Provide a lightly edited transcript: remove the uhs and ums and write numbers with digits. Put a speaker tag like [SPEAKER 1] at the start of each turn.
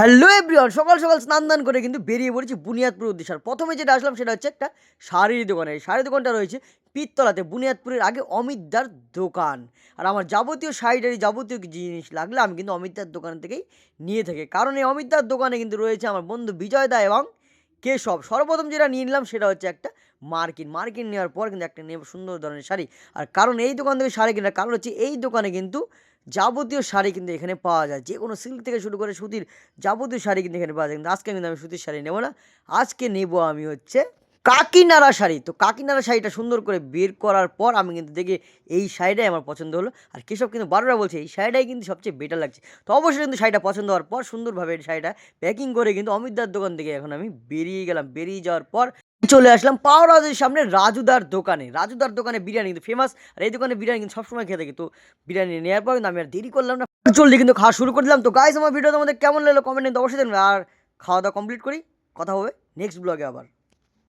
[SPEAKER 1] Hello everyone, সকাল সকাল স্নান দান করে কিন্তু বেরিয়ে পড়েছি বুনিয়াদপুর উদ্দেশ্যে। আর প্রথমে যেটা আসলাম সেটা হচ্ছে একটা শাড়ির দোকানে। এই শাড়ির দোকানটা রয়েছে পীরতলাতে, বুনিয়াদপুরের আগে অমিতদার দোকান। আর আমার যাবতীয় শাড়ি-টাড়ি যাবতীয় জিনিস লাগলে আমি কিন্তু অমিতদার দোকান থেকেই নিয়ে থাকি। কারণ এই অমিতদার দোকানে কিন্তু রয়েছে আমার বন্ধু বিজয় দা এবং কেশব। সর্বপ্রথম যেটা নিয়ে নিলাম সেটা হচ্ছে একটা মার্কিন। মার্কিন নেওয়ার পর কিন্তু একটা নেব সুন্দর ধরনের শাড়ি। আর কারণ এই দোকান থেকে শাড়ি কেনার কারণ হচ্ছে এই দোকানে কিন্তু যাবতীয় শাড়ি কিন্তু এখানে পাওয়া যায়। যেকোনো সিল্ক থেকে শুরু করে সুতির যাবতীয় শাড়ি কিন্তু এখানে পাওয়া যায়। কিন্তু আজকে কিন্তু আমি সুতির শাড়ি নেব না। আজকে নেব আমি হচ্ছে কাকিনাড়া শাড়ি। তো কাকিনাড়া শাড়িটা সুন্দর করে বের করার পর আমি কিন্তু দেখি এই শাড়িটাই আমার পছন্দ হলো। আর কেশব কিন্তু বারবার বলছে এই শাড়িটাই কিন্তু সবচেয়ে বেটার লাগছে। তো অবশ্যই কিন্তু শাড়িটা পছন্দ হওয়ার পর সুন্দরভাবে এই শাড়িটা প্যাকিং করে কিন্তু অমিতদার দোকান থেকে এখন আমি বেরিয়ে গেলাম। বেরিয়ে যাওয়ার পর চলে আসলাম পাওরাজের সামনে রাজুদার দোকানে। রাজুদার দোকানে বিরিয়ানি কিন্তু ফেমাস। আর এই দোকানে বিরিয়ানি কিন্তু সবসময় খেয়ে থাকি। তো বিরিয়ানি নেওয়ার পর কিন্তু আমি আর দেরি করলাম না, জলদি কিন্তু খাওয়া শুরু করে দিলাম। তো গাইস, আমার ভিডিও তোমাদের কেমন লাগলো কমেন্টে অবশ্যই জানাবে। আর খাওয়া দাওয়া কমপ্লিট করি, কথা হবে নেক্সট ব্লগে আবার।